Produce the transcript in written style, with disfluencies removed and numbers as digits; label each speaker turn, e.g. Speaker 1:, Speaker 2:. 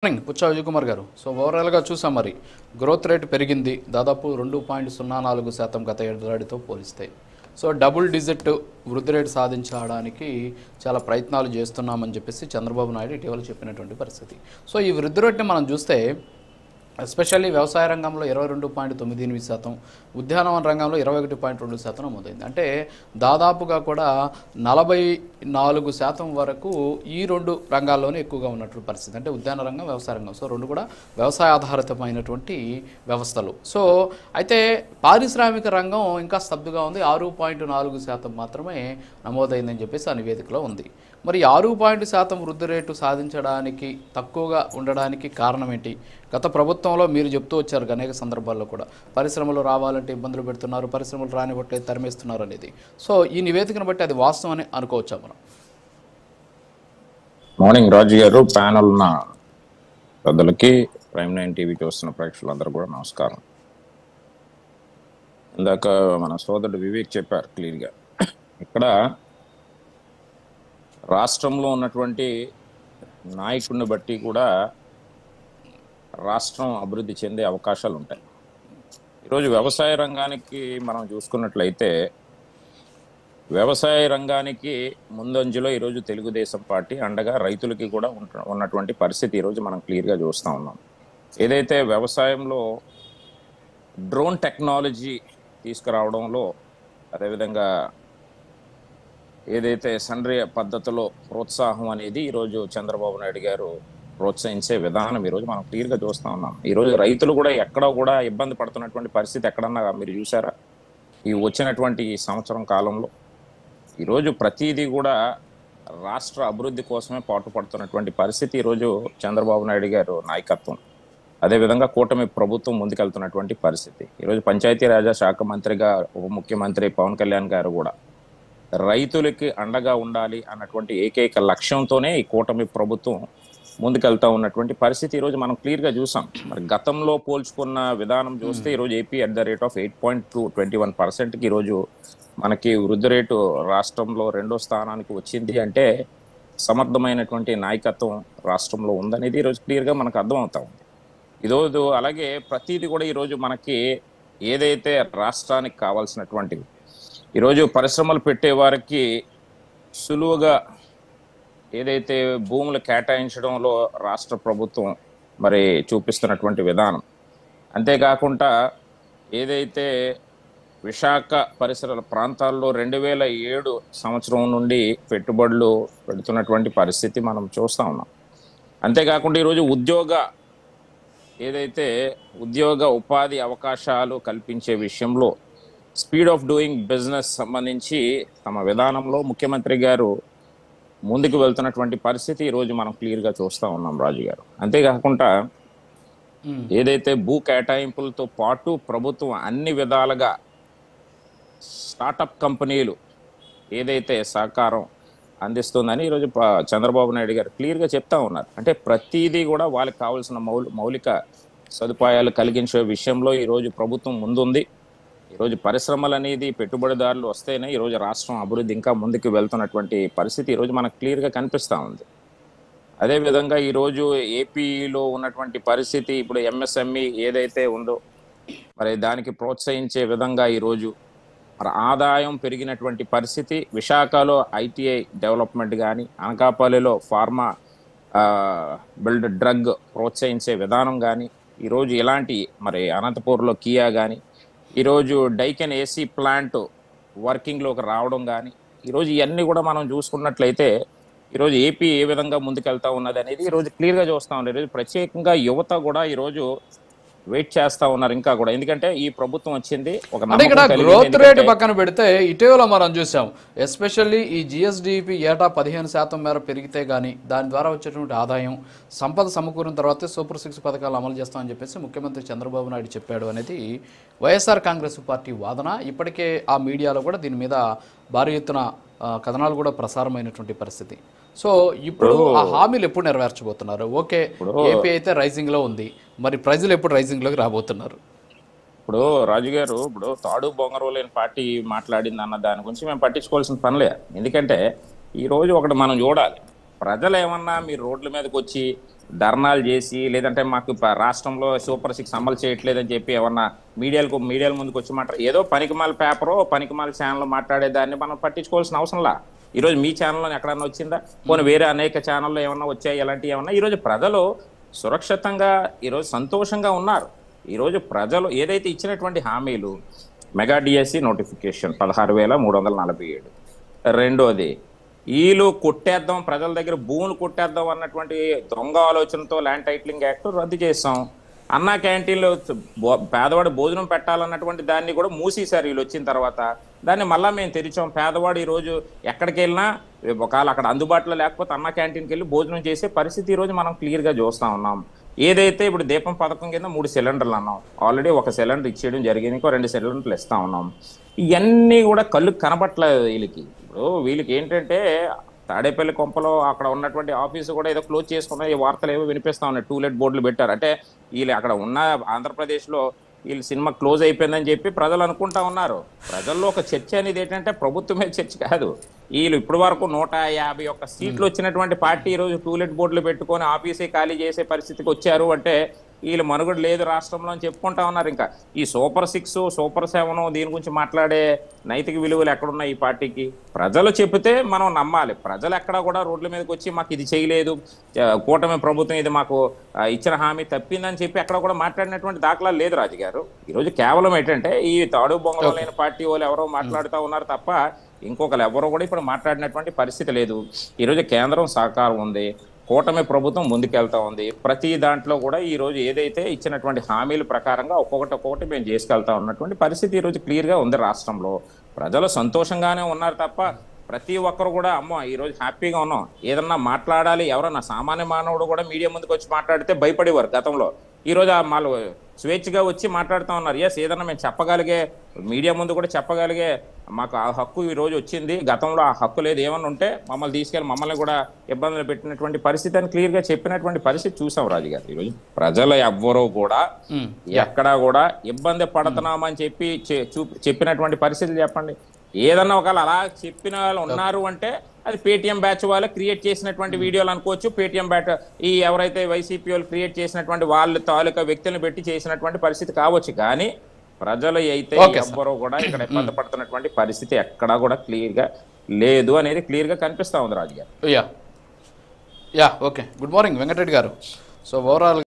Speaker 1: Morning Puccha Vijay Kumar గారు. So ఓవరాల్గా చూసాం, మరి గ్రోత్ రేట్ పెరిగింది దాదాపు 2.04% గత ఏడాదితో పోలిస్తే. సో డబుల్ డిజిట్ వృద్ధి రేటు సాధించడానికి చాలా ప్రయత్నాలు చేస్తున్నామని చెప్పేసి చంద్రబాబు నాయుడు ఇటీవల చెప్పినటువంటి పరిస్థితి. సో ఈ వృద్ధి రేటుని మనం చూస్తే ఎస్పెషల్లీ వ్యవసాయ రంగంలో 22.98%, ఉద్యానవన రంగంలో 21.2% నమోదైంది. అంటే దాదాపుగా కూడా 44% వరకు ఈ రెండు రంగాల్లోనే ఎక్కువగా ఉన్నటువంటి పరిస్థితి. అంటే ఉద్యాన రంగం, వ్యవసాయ రంగం, సో రెండు కూడా వ్యవసాయ ఆధారితమైనటువంటి వ్యవస్థలు. సో అయితే పారిశ్రామిక రంగం ఇంకా స్తబ్దుగా ఉంది, 6.4% మాత్రమే నమోదైందని చెప్పేసి ఆ నివేదికలో ఉంది. మరి 6% వృద్ధి రేటు సాధించడానికి తక్కువగా ఉండడానికి కారణం ఏంటి? గత ప్రభుత్వంలో మీరు చెప్తూ వచ్చారు అనేక సందర్భాల్లో కూడా పరిశ్రమలు రావాలంటే ఇబ్బందులు పెడుతున్నారు, పరిశ్రమలు రానివ్వట్లేదు, తరిమేస్తున్నారు అనేది. సో ఈ నివేదికను బట్టి అది వాస్తవం అని అనుకోవచ్చా మనం?
Speaker 2: మార్నింగ్ రాజు గారు, ప్యానల్ ఉన్న పెద్దలకి, ప్రైమ్ 9 టీవీ చూస్తున్న ప్రేక్షకులందరూ కూడా నమస్కారం. ఇందాక మన సోదరుడు వివేక్ చెప్పారు క్లియర్గా, ఇక్కడ రాష్ట్రంలో ఉన్నటువంటి నాయకుడిని బట్టి కూడా రాష్ట్రం అభివృద్ధి చెందే అవకాశాలు ఉంటాయి. ఈరోజు వ్యవసాయ రంగానికి మనం చూసుకున్నట్లయితే, వ్యవసాయ రంగానికి ముందంజలో ఈరోజు తెలుగుదేశం పార్టీ అండగా రైతులకి కూడా ఉన్నటువంటి పరిస్థితి ఈరోజు మనం క్లియర్గా చూస్తూ ఉన్నాం. ఏదైతే వ్యవసాయంలో డ్రోన్ టెక్నాలజీ తీసుకురావడంలో, అదేవిధంగా ఏదైతే సేంద్రియ పద్ధతిలో ప్రోత్సాహం అనేది ఈరోజు చంద్రబాబు నాయుడు గారు ప్రోత్సహించే విధానం ఈరోజు మనం క్లియర్గా చూస్తూ ఉన్నాం. ఈరోజు రైతులు కూడా ఎక్కడ కూడా ఇబ్బంది పడుతున్నటువంటి పరిస్థితి ఎక్కడన్నా మీరు చూసారా? ఈ వచ్చినటువంటి ఈ సంవత్సరం కాలంలో ఈరోజు ప్రతిదీ కూడా రాష్ట్ర అభివృద్ధి కోసమే పాటుపడుతున్నటువంటి పరిస్థితి ఈరోజు చంద్రబాబు నాయుడు గారు నాయకత్వం, అదేవిధంగా కూటమి ప్రభుత్వం ముందుకెళ్తున్నటువంటి పరిస్థితి. ఈరోజు పంచాయతీరాజ్ శాఖ మంత్రిగా ఉప ముఖ్యమంత్రి పవన్ కళ్యాణ్ గారు కూడా రైతులకి అండగా ఉండాలి అన్నటువంటి ఏకైక లక్ష్యంతోనే ఈ కూటమి ప్రభుత్వం ముందుకెళ్తా ఉన్నటువంటి పరిస్థితి ఈరోజు మనం క్లియర్గా చూసాం. మరి గతంలో పోల్చుకున్న విధానం చూస్తే ఈరోజు AP at the rate of 8.21%కి ఈరోజు మనకి వృద్ధి రేటు రాష్ట్రంలో 2వ స్థానానికి వచ్చింది. అంటే సమర్థమైనటువంటి నాయకత్వం రాష్ట్రంలో ఉందనేది ఈరోజు క్లియర్గా మనకు అర్థమవుతా ఉంది. ఈరోజు అలాగే ప్రతిదీ కూడా ఈరోజు మనకి ఏదైతే రాష్ట్రానికి కావాల్సినటువంటివి, ఈరోజు పరిశ్రమలు పెట్టే వారికి సులువుగా ఏదైతే భూములు కేటాయించడంలో రాష్ట్ర ప్రభుత్వం మరి చూపిస్తున్నటువంటి విధానం, అంతేకాకుండా ఏదైతే విశాఖ పరిసర ప్రాంతాల్లో 2007 సంవత్సరం నుండి పెట్టుబడులు పెడుతున్నటువంటి పరిస్థితి మనం చూస్తూ ఉన్నాం. అంతేకాకుండా ఈరోజు ఉద్యోగ ఉపాధి అవకాశాలు కల్పించే విషయంలో స్పీడ్ ఆఫ్ డూయింగ్ బిజినెస్ సంబంధించి తమ విధానంలో ముఖ్యమంత్రి గారు ముందుకు వెళ్తున్నటువంటి పరిస్థితి ఈరోజు మనం క్లియర్గా చూస్తూ ఉన్నాం రాజు గారు. అంతేకాకుండా ఏదైతే భూ కేటాయింపులతో పాటు ప్రభుత్వం అన్ని విధాలుగా స్టార్టప్ కంపెనీలు ఏదైతే సహకారం అందిస్తుందని ఈరోజు చంద్రబాబు నాయుడు గారు క్లియర్గా చెప్తా ఉన్నారు. అంటే ప్రతిదీ కూడా వాళ్ళకి కావాల్సిన మౌలిక సదుపాయాలు కలిగించే విషయంలో ఈరోజు ప్రభుత్వం ముందుంది. ఈరోజు పరిశ్రమలు అనేది పెట్టుబడిదారులు వస్తేనే ఈరోజు రాష్ట్రం అభివృద్ధి ఇంకా ముందుకు వెళ్తున్నటువంటి పరిస్థితి ఈరోజు మనకు క్లియర్గా కనిపిస్తూ ఉంది. అదేవిధంగా ఈరోజు ఏపీలో ఉన్నటువంటి పరిస్థితి, ఇప్పుడు ఎంఎస్ఎంఈ ఏదైతే ఉందో మరి దానికి ప్రోత్సహించే విధంగా ఈరోజు మరి ఆదాయం పెరిగినటువంటి పరిస్థితి. విశాఖలో ఐటీఐ డెవలప్మెంట్ కానీ, అనకాపల్లిలో ఫార్మా డ్రగ్ ప్రోత్సహించే విధానం కానీ, ఈరోజు ఇలాంటి మరి అనంతపూర్లో కియా కానీ, ఈరోజు డైకెన్ ఏసీ ప్లాంట్ వర్కింగ్లోకి రావడం కానీ, ఈరోజు ఇవన్నీ కూడా మనం చూసుకున్నట్లయితే ఈరోజు ఏపీ ఏ విధంగా ముందుకెళ్తా ఉన్నది అనేది ఈరోజు క్లియర్గా చూస్తూ ఉన్నారు. ఈరోజు ప్రత్యేకంగా యువత కూడా ఈరోజు వెయిట్ చేస్తా ఉన్నారు ఇంకా కూడా, ఎందుకంటే ఈ ప్రభుత్వం వచ్చింది ఒక
Speaker 1: ఇక్కడ గ్రోత్ రేట్ పక్కన పెడితే ఇటీవల మనం చూసాం, ఎస్పెషల్లీ ఈ జిఎస్డిపి ఏటా 15% మేర పెరిగితే కానీ దాని ద్వారా వచ్చేటువంటి ఆదాయం సంపద సమకూరిన తర్వాతే సూపర్ 6 పథకాలు అమలు చేస్తామని చెప్పేసి ముఖ్యమంత్రి చంద్రబాబు నాయుడు చెప్పాడు అనేది వైఎస్ఆర్ కాంగ్రెస్ పార్టీ వాదన. ఇప్పటికే ఆ మీడియాలో కూడా దీని మీద భారీ ఎత్తున కథనాలు కూడా ప్రసారమైనటువంటి పరిస్థితి. సో ఇప్పుడు ఆ హామీలు ఎప్పుడు నెరవేర్చబోతున్నారు? ఓకే, ఏపీ అయితే రైజింగ్ లో ఉంది, మరి ప్రజలు ఎప్పుడు రైజింగ్ లోకి రాబోతున్నారు?
Speaker 2: ఇప్పుడు రాజు గారు, ఇప్పుడు తాడు బొంగరు లేని పార్టీ మాట్లాడింది అన్న దాని గురించి మేము పట్టించుకోవాల్సిన పనిలే. ఎందుకంటే ఈ రోజు ఒకటి మనం చూడాలి, ప్రజలు ఏమన్నా మీరు రోడ్ల మీదకి వచ్చి ధర్నాలు చేసి లేదంటే మాకు రాష్ట్రంలో సూపర్ 6 అమలు చేయట్లేదని చెప్పి ఏమన్నా మీడియాల ముందుకు వచ్చి మాట్లాడారు. ఏదో పనికిమాల పేపరో పనికిమాల ఛానల్ మాట్లాడేదాన్ని మనం పట్టించుకోవాల్సిన అవసరంలా. ఈరోజు మీ ఛానల్లో ఎక్కడన్నా వచ్చిందా? పోనీ వేరే అనేక ఛానల్లో ఏమన్నా వచ్చాయి, ఇలాంటివి ఏమన్నా? ఈరోజు ప్రజలు సురక్షితంగా ఈరోజు సంతోషంగా ఉన్నారు. ఈరోజు ప్రజలు ఏదైతే ఇచ్చినటువంటి హామీలు, మెగా డిఎస్సి నోటిఫికేషన్ 16,347, రెండోది వీళ్ళు కొట్టేద్దాం, ప్రజల దగ్గర భూములు కొట్టేద్దాం అన్నటువంటి దొంగ ఆలోచనతో ల్యాండ్ టైటిలింగ్ యాక్ట్ రద్దు చేస్తాం. అన్నా క్యాంటీన్లో పేదవాడు భోజనం పెట్టాలన్నటువంటి దాన్ని కూడా మూసేశారు వీళ్ళు వచ్చిన తర్వాత. దాన్ని మళ్ళీ మేము తెరిచాం. పేదవాడు ఈరోజు ఎక్కడికి వెళ్ళినా ఒకవేళ అక్కడ అందుబాటులో లేకపోతే అన్నా క్యాంటీన్కి వెళ్ళి భోజనం చేసే పరిస్థితి ఈరోజు మనం క్లియర్గా చూస్తూ ఉన్నాం. ఏదైతే ఇప్పుడు దీపం పథకం కింద 3 సిలిండర్లు అన్నాం, ఆల్రెడీ 1 సిలిండర్ ఇచ్చేయడం జరిగింది, ఇంకో 2 సిలిండర్లు ఇస్తా ఉన్నాం. ఇవన్నీ కూడా కళ్ళు కనబట్లేదు వీళ్ళకి. ఇప్పుడు వీళ్ళకి ఏంటంటే తాడేపల్లి కొంపలో అక్కడ ఉన్నటువంటి ఆఫీసు కూడా ఏదో క్లోజ్ చేసుకున్న ఈ వార్తలు ఏవో వినిపిస్తా ఉన్నాయి. టూలెట్ బోర్డులు పెట్టారు. అంటే వీళ్ళు అక్కడ ఉన్న ఆంధ్రప్రదేశ్లో వీళ్ళు సినిమా క్లోజ్ అయిపోయిందని చెప్పి ప్రజలు అనుకుంటా ఉన్నారు. ప్రజల్లో ఒక చర్చ అనేది ఏంటంటే ప్రభుత్వమే చర్చ కాదు. వీళ్ళు ఇప్పటి వరకు 151 సీట్లు వచ్చినటువంటి పార్టీ ఈరోజు టూలెట్ బోర్డులు పెట్టుకొని ఆఫీసే ఖాళీ చేసే పరిస్థితికి వచ్చారు అంటే వీళ్ళు మనుగడ లేదు రాష్ట్రంలో అని చెప్పుకుంటా ఉన్నారు. ఇంకా ఈ సూపర్ 6, సూపర్ 7 దీని గురించి మాట్లాడే నైతిక విలువలు ఎక్కడున్నాయి ఈ పార్టీకి? ప్రజలు చెబితే మనం నమ్మాలి. ప్రజలు ఎక్కడా కూడా రోడ్ల మీదకి వచ్చి మాకు ఇది చేయలేదు, కూటమి ప్రభుత్వం ఇది మాకు ఇచ్చిన హామీ తప్పిందని చెప్పి ఎక్కడ కూడా మాట్లాడినటువంటి దాఖలా లేదు రాజు గారు. ఈరోజు కేవలం ఏంటంటే ఈ తాడు బొంగలో లేని పార్టీ వాళ్ళు ఎవరో మాట్లాడుతూ ఉన్నారు తప్ప ఇంకొకరు ఎవరో కూడా ఇప్పుడు మాట్లాడినటువంటి పరిస్థితి లేదు. ఈరోజు కేంద్రం సహకారం ఉంది, కూటమి ప్రభుత్వం ముందుకెళ్తా ఉంది. ప్రతి దాంట్లో కూడా ఈరోజు ఏదైతే ఇచ్చినటువంటి హామీల ప్రకారంగా ఒక్కొక్కటి మేము చేసుకెళ్తా ఉన్నటువంటి పరిస్థితి ఈరోజు క్లియర్గా ఉంది. రాష్ట్రంలో ప్రజలు సంతోషంగానే ఉన్నారు తప్ప ప్రతి ఒక్కరు కూడా అమ్మో ఈరోజు హ్యాపీగా ఉన్నాం, ఏదన్నా మాట్లాడాలి, ఎవరన్నా సామాన్య మానవుడు కూడా మీడియా ముందుకు వచ్చి మాట్లాడితే భయపడేవారు గతంలో. ఈరోజు వాళ్ళు స్వేచ్ఛగా వచ్చి మాట్లాడుతూ ఉన్నారు. ఎస్, ఏదన్నా మేము చెప్పగలిగే, మీడియా ముందు కూడా చెప్పగలిగే మాకు ఆ హక్కు ఈరోజు వచ్చింది, గతంలో ఆ హక్కు లేదు, ఏమన్నా ఉంటే మమ్మల్ని తీసుకెళ్ళి మమ్మల్ని కూడా ఇబ్బందులు పెట్టినటువంటి పరిస్థితి అని క్లియర్గా చెప్పినటువంటి పరిస్థితి చూసాం రాజు గారు. ఈరోజు ప్రజలు ఎవ్వరూ కూడా ఎక్కడా కూడా ఇబ్బంది పడుతున్నామని చెప్పి చెప్పినటువంటి పరిస్థితులు చెప్పండి. ఏదన్నా ఒకవేళ అలా చెప్పిన వాళ్ళు ఉన్నారు అంటే అది పేటీఎం బ్యాచ్ వాళ్ళు క్రియేట్ చేసినటువంటి వీడియోలు అనుకోవచ్చు. పేటీఎం బ్యాచ్ ఈ ఎవరైతే వైసీపీ వాళ్ళు క్రియేట్ చేసినటువంటి వాళ్ళ తాలూకా వ్యక్తులను పెట్టి చేసినటువంటి పరిస్థితి కావచ్చు. కానీ ప్రజలు అయితే ఎవ్వరూ కూడా ఇక్కడ ఇబ్బంది పడుతున్నటువంటి పరిస్థితి ఎక్కడా కూడా క్లియర్గా లేదు అనేది క్లియర్గా కనిపిస్తా ఉంది రాజు గారు.
Speaker 1: ఓకే, గుడ్ మార్నింగ్ వెంకటరెడ్డి గారు. So overall